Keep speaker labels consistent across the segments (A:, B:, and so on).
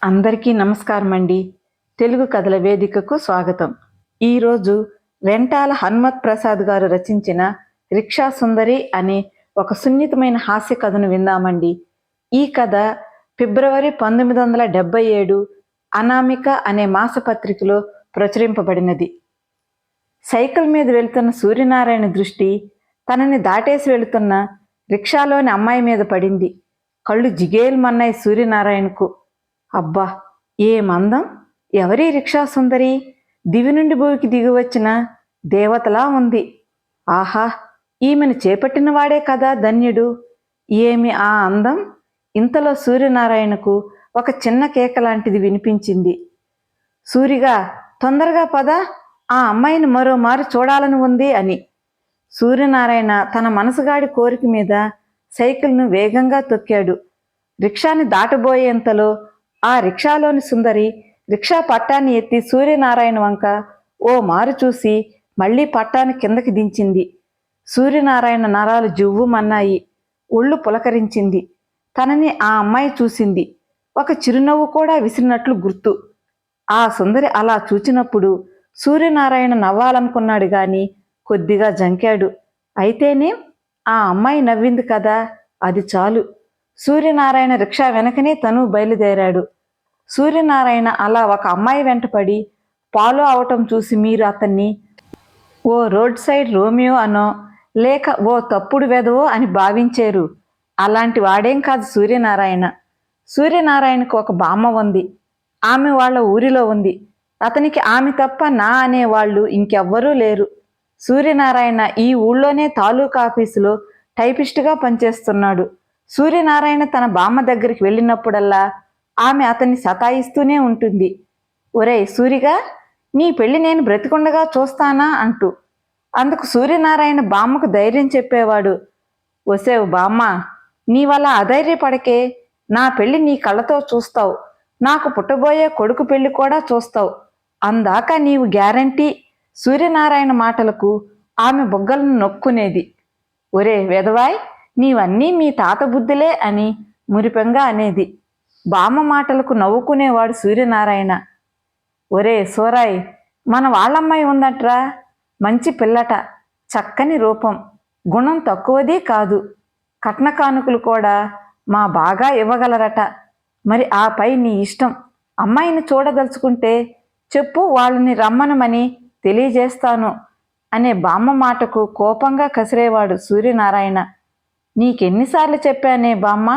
A: అందరికీ నమస్కారం అండి. తెలుగు కథల వేదికకు స్వాగతం. ఈరోజు వెంటాల హనుమత్ ప్రసాద్ గారు రచించిన రిక్షా సుందరి అనే ఒక సున్నితమైన హాస్య కథను విందామండి. ఈ కథ ఫిబ్రవరి 1977 అనామిక అనే మాసపత్రికలో ప్రచురింపబడినది. సైకిల్ మీద వెళుతున్న సూర్యనారాయణ దృష్టి తనని దాటేసి వెళుతున్న రిక్షాలోని అమ్మాయి మీద పడింది. కళ్ళు జిగేల్మన్నాయి సూర్యనారాయణకు. అబ్బా, ఏమందం! ఎవరి రిక్షా సుందరి? దివి నుండి భూమికి దిగివచ్చిన దేవతలా ఉంది. ఆహా, ఈమెను చేపట్టినవాడే కదా ధన్యుడు. ఏమి ఆ అందం! ఇంతలో సూర్యనారాయణకు ఒక చిన్న కేక లాంటిది వినిపించింది. సూరిగా, తొందరగా పద, ఆ అమ్మాయిని మరోమారు చూడాలని ఉంది అని. సూర్యనారాయణ తన మనసుగాడి కోరిక మీద సైకిల్ను వేగంగా తొక్కాడు. రిక్షాని దాటబోయేంతలో ఆ రిక్షాలోని సుందరి రిక్షా పట్టాన్ని ఎత్తి సూర్యనారాయణ వంక ఓ మారు చూసి మళ్లీ పట్టాన్ని కిందకి దించింది. సూర్యనారాయణ నరాలు జువ్వుమన్నాయి. ఒళ్ళు పులకరించింది. తనని ఆ అమ్మాయి చూసింది. ఒక చిరునవ్వు కూడా విసిరినట్లు గుర్తు. ఆ సుందరి అలా చూచినప్పుడు సూర్యనారాయణ నవ్వాలనుకున్నాడు గాని కొద్దిగా జంకాడు. అయితేనే ఆ అమ్మాయి నవ్వింది కదా, అది చాలు. సూర్యనారాయణ రిక్షా వెనకనే తను బయలుదేరాడు. సూర్యనారాయణ అలా ఒక అమ్మాయి వెంటపడి ఫాలో అవటం చూసి మీరు అతన్ని ఓ రోడ్ సైడ్ రోమియో అనో లేక ఓ తప్పుడు వెధవో అని భావించారు. అలాంటి వాడేం కాదు సూర్యనారాయణ. సూర్యనారాయణకు ఒక బామ్మ ఉంది. ఆమె వాళ్ళ ఊరిలో ఉంది. అతనికి ఆమె తప్ప నా అనేవాళ్ళు ఇంకెవ్వరూ లేరు. సూర్యనారాయణ ఈ ఊళ్ళోనే తాలూకా ఆఫీసులో టైపిస్టుగా పనిచేస్తున్నాడు. సూర్యనారాయణ తన బామ్మ దగ్గరికి వెళ్ళినప్పుడల్లా ఆమె అతన్ని సతాయిస్తూనే ఉంటుంది. ఒరేయ్ సూరిగా, నీ పెళ్లి నేను బ్రతికుండగా చూస్తానా అంటూ. అందుకు సూర్యనారాయణ బామ్మకు ధైర్యం చెప్పేవాడు. ఒసేవు బామ్మ, నీవల్ల అధైర్యపడకే. నా పెళ్లి నీ కళ్ళతో చూస్తావు. నాకు పుట్టబోయే కొడుకు పెళ్లి కూడా చూస్తావు. అందాక నీవు గ్యారంటీ. సూర్యనారాయణ మాటలకు ఆమె బుగ్గలను నొక్కునేది. ఒరే వెధవాయ్, నీవన్నీ మీ తాత బుద్ధులే అని మురిపెంగా అనేది. బామ్మ మాటలకు నవ్వుకునేవాడు సూర్యనారాయణ. ఒరే సూరాయ్, మన వాళ్ళమ్మాయి ఉందట్రా. మంచి పిల్లట, చక్కని రూపం, గుణం తక్కువది కాదు. కట్న కానుకలు కూడా మా బాగా ఇవ్వగలరట. మరి ఆ పై నీ ఇష్టం. అమ్మాయిని చూడదలుచుకుంటే చెప్పు, వాళ్ళని రమ్మనమని తెలియజేస్తాను అనే బామ్మ మాటకు కోపంగా కసిరేవాడు సూర్యనారాయణ. నీకెన్నిసార్లు చెప్పానే బామ్మ,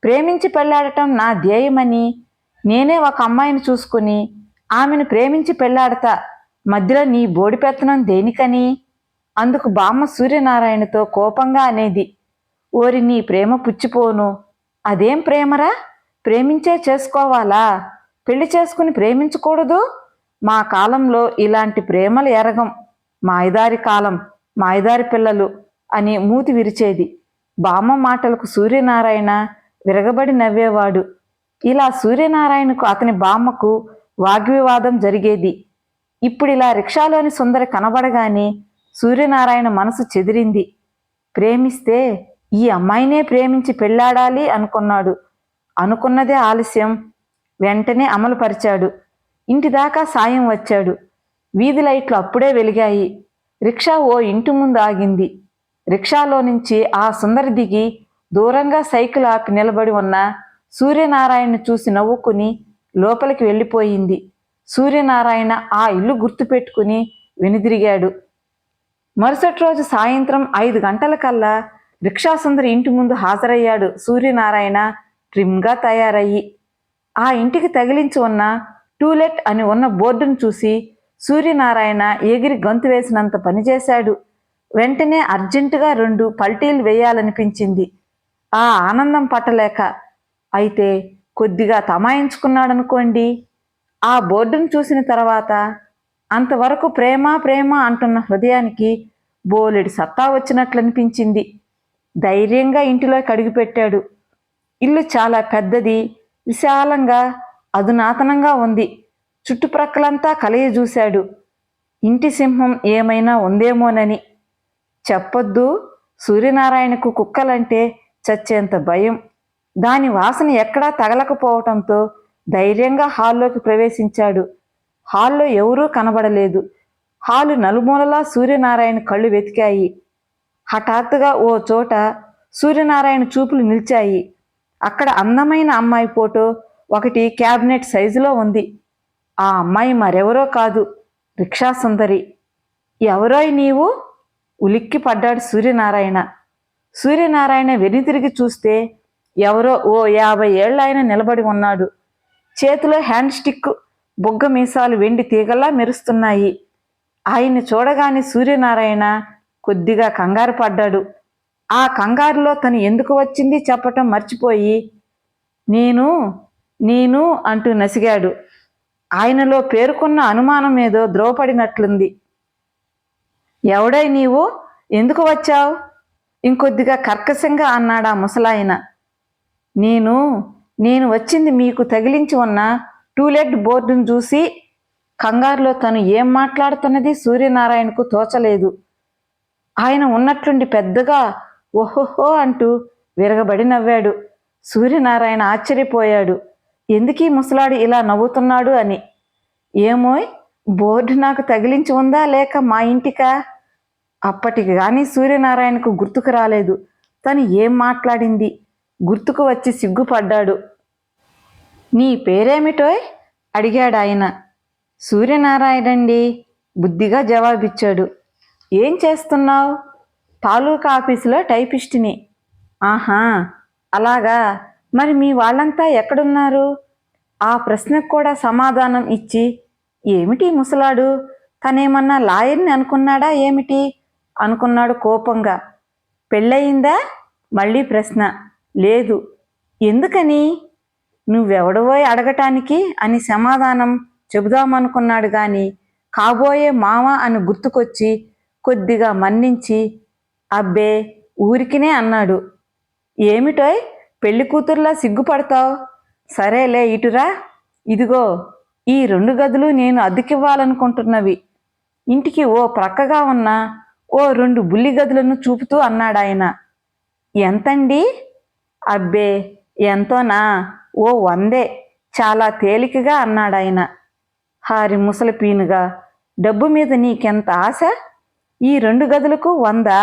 A: ప్రేమించి పెళ్లాడటం నా ధ్యేయమని. నేనే ఒక అమ్మాయిని చూసుకుని ఆమెను ప్రేమించి పెళ్లాడతా. మధ్యలో నీ బోడిపెత్తనం దేనికని? అందుకు బామ్మ సూర్యనారాయణతో కోపంగా అనేది. ఓరి నీ ప్రేమ పుచ్చిపోను. అదేం ప్రేమరా? ప్రేమించే చేసుకోవాలా? పెళ్లి చేసుకుని ప్రేమించకూడదు? మా కాలంలో ఇలాంటి ప్రేమలు ఎరగం. మాయదారి కాలం, మాయదారి పిల్లలు అని మూతి విరిచేది. బామ్మ మాటలకు సూర్యనారాయణ విరగబడి నవ్వేవాడు. ఇలా సూర్యనారాయణకు అతని బామ్మకు వాగ్వివాదం జరిగేది. ఇప్పుడిలా రిక్షాలోని సుందరి కనబడగానే సూర్యనారాయణ మనసు చెదిరింది. ప్రేమిస్తే ఈ అమ్మాయినే ప్రేమించి పెళ్లాడాలి అనుకున్నాడు. అనుకున్నదే ఆలస్యం. వెంటనే అమలుపరిచాడు. ఇంటిదాకా సాయం వచ్చాడు. వీధి లైట్లు అప్పుడే వెలిగాయి. రిక్షా ఓ ఇంటి ముందు ఆగింది. రిక్షాలో నుంచి ఆ సుందరి దిగి దూరంగా సైకిల్ ఆపి నిలబడి ఉన్న సూర్యనారాయణ చూసి నవ్వుకుని లోపలికి వెళ్ళిపోయింది. సూర్యనారాయణ ఆ ఇల్లు గుర్తుపెట్టుకుని వెనుదిరిగాడు. మరుసటి రోజు సాయంత్రం 5 గంటలకల్లా రిక్షా సుందరి ఇంటి ముందు హాజరయ్యాడు సూర్యనారాయణ ట్రిమ్గా తయారయ్యి. ఆ ఇంటికి తగిలించి ఉన్న టూలెట్ అని ఉన్న బోర్డును చూసి సూర్యనారాయణ ఎగిరి గంతు వేసినంత పనిచేశాడు. వెంటనే అర్జెంటుగా 2 పల్టీలు వేయాలనిపించింది. ఆ ఆనందం పట్టలేక. అయితే కొద్దిగా తమాయించుకున్నాడనుకోండి. ఆ బోర్డును చూసిన తర్వాత అంతవరకు ప్రేమ ప్రేమ అంటున్న హృదయానికి బోలెడి సత్తా వచ్చినట్లనిపించింది. ధైర్యంగా ఇంటిలోకి అడుగుపెట్టాడు. ఇల్లు చాలా పెద్దది, విశాలంగా, అధునాతనంగా ఉంది. చుట్టుప్రక్కలంతా కలయ చూశాడు. ఇంటి సింహం ఏమైనా ఉందేమోనని. చెప్పొద్దు, సూర్యనారాయణకు కుక్కలంటే చచ్చేంత భయం. దాని వాసన ఎక్కడా తగలకపోవటంతో ధైర్యంగా హాల్లోకి ప్రవేశించాడు. హాల్లో ఎవరూ కనబడలేదు. హాలు నలుమూలలా సూర్యనారాయణ కళ్ళు వెతికాయి. హఠాత్తుగా ఓ చోట సూర్యనారాయణ చూపులు నిలిచాయి. అక్కడ అందమైన అమ్మాయి ఫోటో ఒకటి క్యాబినెట్ సైజులో ఉంది. ఆ అమ్మాయి మరెవరో కాదు, రిక్షా సుందరి. ఎవరోయ్ నీవు? ఉలిక్కి పడ్డాడు సూర్యనారాయణ. సూర్యనారాయణ వెనుతిరిగి చూస్తే ఎవరో ఓ 50 ఏళ్ల ఆయన నిలబడి ఉన్నాడు. చేతిలో హ్యాండ్ స్టిక్, బుగ్గ మీసాలు వెండి తీగల్లా మెరుస్తున్నాయి. ఆయన్ని చూడగానే సూర్యనారాయణ కొద్దిగా కంగారు పడ్డాడు. ఆ కంగారులో తను ఎందుకు వచ్చింది చెప్పటం మర్చిపోయి నేను నేను అంటూ నసిగాడు. ఆయనలో పేరుకున్న అనుమానం ఏదో ద్రోవపడినట్లుంది. ఎవడై నీవు? ఎందుకు వచ్చావు? ఇంకొద్దిగా కర్కశంగా అన్నాడా ముసలాయన. నేను వచ్చింది మీకు తగిలించి ఉన్న టూలెట్ బోర్డును చూసి. కంగారులో తను ఏం మాట్లాడుతున్నది సూర్యనారాయణకు తోచలేదు. ఆయన ఉన్నట్లుండి పెద్దగా ఓహోహో అంటూ విరగబడి నవ్వాడు. సూర్యనారాయణ ఆశ్చర్యపోయాడు. ఎందుకీ ముసలాడు ఇలా నవ్వుతున్నాడు అని. ఏమోయ్, బోర్డు నాకు తగిలించి ఉందా లేక మా ఇంటికా? అప్పటికి కానీ సూర్యనారాయణకు గుర్తుకు రాలేదు. తను ఏం మాట్లాడింది. గుర్తుకు వచ్చి సిగ్గుపడ్డాడు. నీ పేరేమిటోయ్ అడిగాడు ఆయన. సూర్యనారాయణండి, బుద్ధిగా జవాబిచ్చాడు. ఏం చేస్తున్నావు? తాలూకా ఆఫీసులో టైపిస్టుని. ఆహా, అలాగా. మరి మీ వాళ్ళంతా ఎక్కడున్నారు? ఆ ప్రశ్నకు కూడా సమాధానం ఇచ్చి ఏమిటి ముసలాడు, తనేమన్నా లాయర్ని అనుకున్నాడా ఏమిటి అనుకున్నాడు కోపంగా. పెళ్ళయిందా? మళ్ళీ ప్రశ్న. లేదు. ఎందుకని? నువ్వెవడవోయ్ అడగటానికి అని సమాధానం చెబుదామనుకున్నాడు గాని కాబోయే మామ అని గుర్తుకొచ్చి కొద్దిగా మన్నించి అబ్బే ఊరికినే అన్నాడు. ఏమిటోయ్ పెళ్లి కూతుర్లా సిగ్గుపడతావు? సరేలే ఇటురా. ఇదిగో ఈ 2 గదులు నేను అద్దెకివ్వాలనుకుంటున్నవి. ఇంటికి ఓ ప్రక్కగా ఉన్న ఓ 2 బుల్లి గదులను చూపుతూ అన్నాడాయన. ఎంతండి? అబ్బే ఎంతోనా, ఓ 100. చాలా తేలికగా అన్నాడాయన. హారి ముసలి పీనుగా, డబ్బు మీద నీకెంత ఆశ? ఈ 2 గదులకు 100?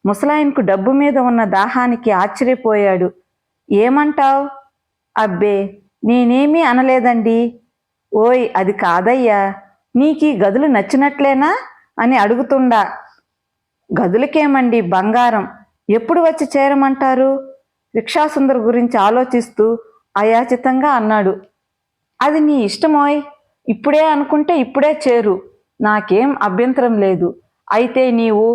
A: ముసలాయనకు డబ్బు మీద ఉన్న దాహానికి ఆశ్చర్యపోయాడు. ఏమంటావ్? అబ్బే నేనేమీ అనలేదండి. ఓయ్ అది కాదయ్యా, నీకీ గదులు నచ్చినట్లేనా అని అడుగుతుండా. గదులకేమండి బంగారం, ఎప్పుడు వచ్చి చేరమంటారు? రిక్షాసుందర్ గురించి ఆలోచిస్తూ అయాచితంగా అన్నాడు. అది నీ ఇష్టమోయ్, ఇప్పుడే అనుకుంటే ఇప్పుడే చేరు, నాకేం అభ్యంతరం లేదు. అయితే నీవు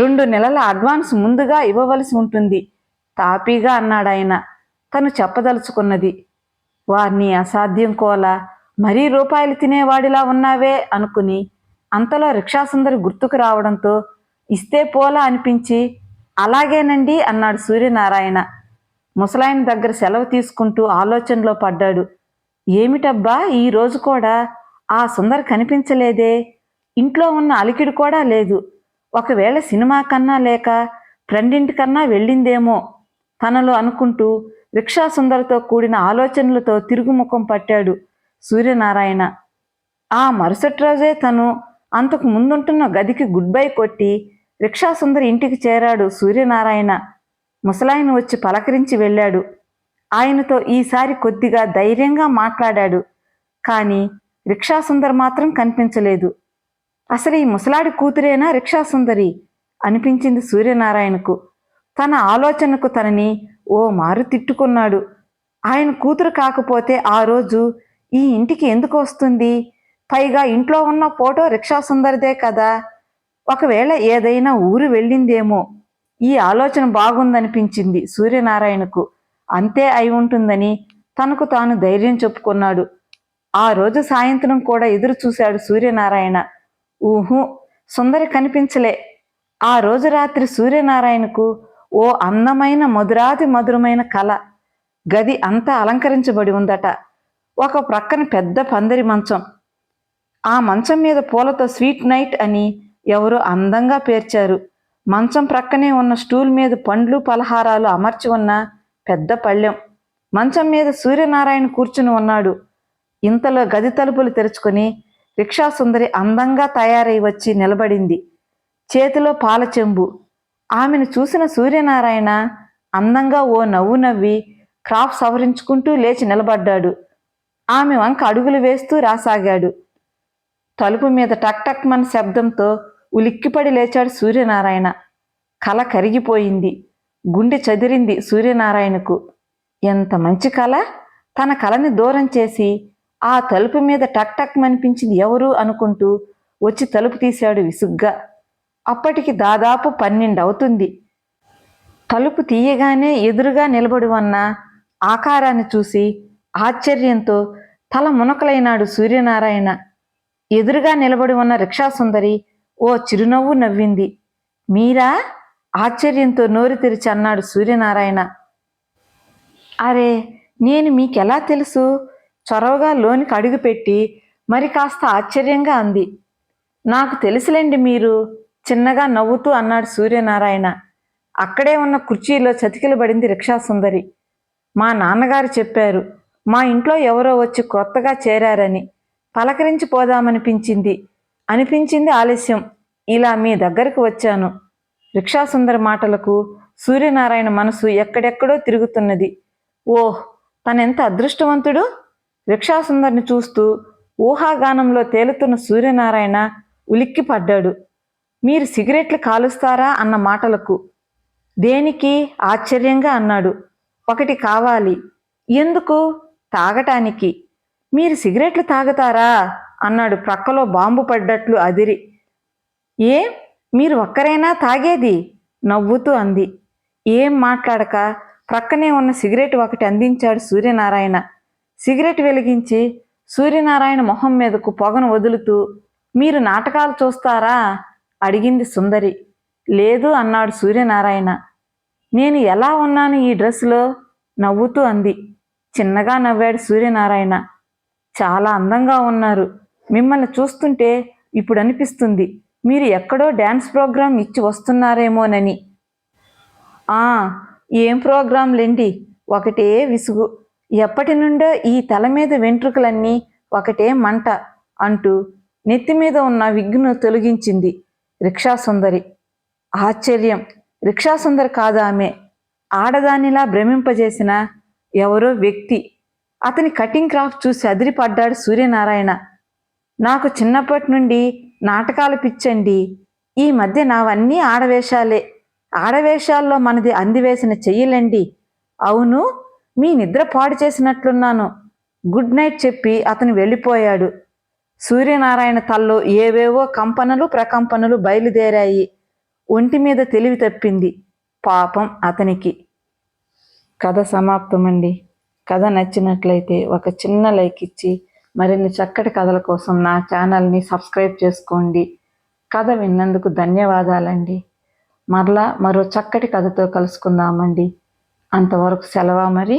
A: 2 నెలల అడ్వాన్స్ ముందుగా ఇవ్వవలసి ఉంటుంది తాపీగా అన్నాడాయన. తను చెప్పదలుచుకున్నది. వారిని అసాధ్యం కోలా, మరీ రూపాయలు తినేవాడిలా ఉన్నావే అనుకుని అంతలో రిక్షాసుందరి గుర్తుకు రావడంతో ఇస్తే పోలా అనిపించి అలాగేనండి అన్నాడు సూర్యనారాయణ. ముసలాయన దగ్గర సెలవు తీసుకుంటూ ఆలోచనలో పడ్డాడు. ఏమిటబ్బా ఈ రోజు కూడా ఆ సుందరి కనిపించలేదే? ఇంట్లో ఉన్న అలికిడి కూడా లేదు. ఒకవేళ సినిమా కన్నా లేక ఫ్రెండింటికన్నా వెళ్ళిందేమో తనలో అనుకుంటూ రిక్షా సుందరితో కూడిన ఆలోచనలతో తిరుగుముఖం పట్టాడు సూర్యనారాయణ. ఆ మరుసటి రోజే తను అంతకు ముందుంటున్న గదికి గుడ్ బై కొట్టి రిక్షా సుందరి ఇంటికి చేరాడు సూర్యనారాయణ. ముసలాయన వచ్చి పలకరించి వెళ్ళాడు. ఆయనతో ఈసారి కొద్దిగా ధైర్యంగా మాట్లాడాడు. కానీ రిక్షాసుందరి మాత్రం కనిపించలేదు. అసలు ఈ ముసలాడి కూతురేనా రిక్షాసుందరి అనిపించింది సూర్యనారాయణకు. తన ఆలోచనకు తనని ఓ మారు తిట్టుకున్నాడు. ఆయన కూతురు కాకపోతే ఆ రోజు ఈ ఇంటికి ఎందుకు వస్తుంది? పైగా ఇంట్లో ఉన్న ఫోటో రిక్షాసుందరిదే కదా. ఒకవేళ ఏదైనా ఊరు వెళ్ళిందేమో. ఈ ఆలోచన బాగుందనిపించింది సూర్యనారాయణకు. అంతే అయి ఉంటుందని తనకు తాను ధైర్యం చెప్పుకున్నాడు. ఆ రోజు సాయంత్రం కూడా ఎదురు చూశాడు సూర్యనారాయణ. ఊహు, సుందరి కనిపించలే. ఆ రోజు రాత్రి సూర్యనారాయణకు ఓ అందమైన మధురాతి మధురమైన కల. గది అంతా అలంకరించబడి ఉందట. ఒక ప్రక్కన పెద్ద పందిరి మంచం. ఆ మంచం మీద పూలతో స్వీట్ నైట్ అని ఎవరో అందంగా పేర్చారు. మంచం ప్రక్కనే ఉన్న స్టూల్ మీద పండ్లు పలహారాలు అమర్చి ఉన్న పెద్ద పళ్ళెం. మంచం మీద సూర్యనారాయణ కూర్చుని ఉన్నాడు. ఇంతలో గది తలుపులు తెరుచుకొని రిక్షా సుందరి అందంగా తయారై వచ్చి నిలబడింది. చేతిలో పాల చెంబు. ఆమెను చూసిన సూర్యనారాయణ అందంగా ఓ నవ్వు నవ్వి క్రాఫ్ సవరించుకుంటూ లేచి నిలబడ్డాడు. ఆమె వంక అడుగులు వేస్తూ రాసాగాడు. తలుపు మీద టక్ టక్ మన శబ్దంతో ఉలిక్కిపడి లేచాడు సూర్యనారాయణ. కల కరిగిపోయింది. గుండె చదిరింది సూర్యనారాయణకు. ఎంత మంచి కల! తన కలని దూరం చేసి ఆ తలుపు మీద టక్ టక్ మనిపించింది ఎవరు అనుకుంటూ వచ్చి తలుపు తీశాడు విసుగ్గా. అప్పటికి దాదాపు 12 అవుతుంది. తలుపు తీయగానే ఎదురుగా నిలబడి ఉన్న ఆకారాన్ని చూసి ఆశ్చర్యంతో తల మునకలైనాడు సూర్యనారాయణ. ఎదురుగా నిలబడి ఉన్న రిక్షా సుందరి ఓ చిరునవ్వు నవ్వింది. మీరా? ఆశ్చర్యంతో నోరు తెరిచి అన్నాడు సూర్యనారాయణ. అరే, నేను మీకెలా తెలుసు? చొరవగా లోనికి అడుగుపెట్టి మరి కాస్త ఆశ్చర్యంగా అంది. నాకు తెలుసులేండి మీరు, చిన్నగా నవ్వుతూ అన్నాడు సూర్యనారాయణ. అక్కడే ఉన్న కుర్చీలో చతికిలబడింది రిక్షా సుందరి. మా నాన్నగారు చెప్పారు, మా ఇంట్లో ఎవరో వచ్చి కొత్తగా చేరారని. పలకరించి అనిపించింది ఆలస్యం. ఇలా మీ దగ్గరకు వచ్చాను. రిక్షా సుందరి మాటలకు సూర్యనారాయణ మనసు ఎక్కడెక్కడో తిరుగుతున్నది. ఓహ్, తనెంత అదృష్టవంతుడు! రిక్షా సుందరిని చూస్తూ ఊహాగానంలో తేలుతున్న సూర్యనారాయణ ఉలిక్కి పడ్డాడు. మీరు సిగరెట్లు కాలుస్తారా అన్న మాటలకు. దేనికి? ఆశ్చర్యంగా అన్నాడు. ఒకటి కావాలి. ఎందుకు? తాగటానికి. మీరు సిగరెట్లు తాగుతారా అన్నాడు ప్రక్కలో బాంబు పడ్డట్లు అదిరి. ఏ, మీరు ఒక్కరైనా తాగేది? నవ్వుతూ అంది. ఏం మాట్లాడక ప్రక్కనే ఉన్న సిగరెట్ ఒకటి అందించాడు సూర్యనారాయణ. సిగరెట్ వెలిగించి సూర్యనారాయణ మొహం మీదకు పొగను వదులుతూ, మీరు నాటకాలు చూస్తారా అడిగింది సుందరి. లేదు అన్నాడు సూర్యనారాయణ. నేను ఎలా ఉన్నాను ఈ డ్రెస్సులో? నవ్వుతూ అంది. చిన్నగా నవ్వాడు సూర్యనారాయణ. చాలా అందంగా ఉన్నారు. మిమ్మల్ని చూస్తుంటే ఇప్పుడు అనిపిస్తుంది మీరు ఎక్కడో డ్యాన్స్ ప్రోగ్రాం ఇచ్చి వస్తున్నారేమోనని. ఏం ప్రోగ్రాంలేండి, ఒకటే విసుగు. ఎప్పటి నుండో ఈ తల మీద వెంట్రుకలన్నీ ఒకటే మంట అంటూ నెత్తి మీద ఉన్న విగ్గును తొలగించింది రిక్షా సుందరి. ఆశ్చర్యం! రిక్షా సుందరి కాదు ఆమె. ఆడదానిలా భ్రమింపజేసిన ఎవరో వ్యక్తి. అతని కటింగ్ క్రాఫ్ట్ చూసి అదిరిపడ్డాడు సూర్యనారాయణ. నాకు చిన్నప్పటి నుండి నాటకాలు పిచ్చండి. ఈ మధ్య నావన్నీ ఆడవేషాలే. ఆడవేషాల్లో మనది అందివేసిన చెయ్యలండి. అవును, మీ నిద్ర పాడు చేసినట్లున్నాను. గుడ్ నైట్ చెప్పి అతను వెళ్ళిపోయాడు. సూర్యనారాయణ తల్లో ఏవేవో కంపనలు ప్రకంపనలు బయలుదేరాయి. ఒంటి మీద తెలివి తప్పింది పాపం అతనికి. కథ సమాప్తమండి. కథ నచ్చినట్లయితే ఒక చిన్న లైక్ ఇచ్చి మరిన్ని చక్కటి కథల కోసం నా ఛానల్ని సబ్స్క్రైబ్ చేసుకోండి. కథ విన్నందుకు ధన్యవాదాలండి. మరలా మరో చక్కటి కథతో కలుసుకుందామండి. అంతవరకు సెలవా మరి.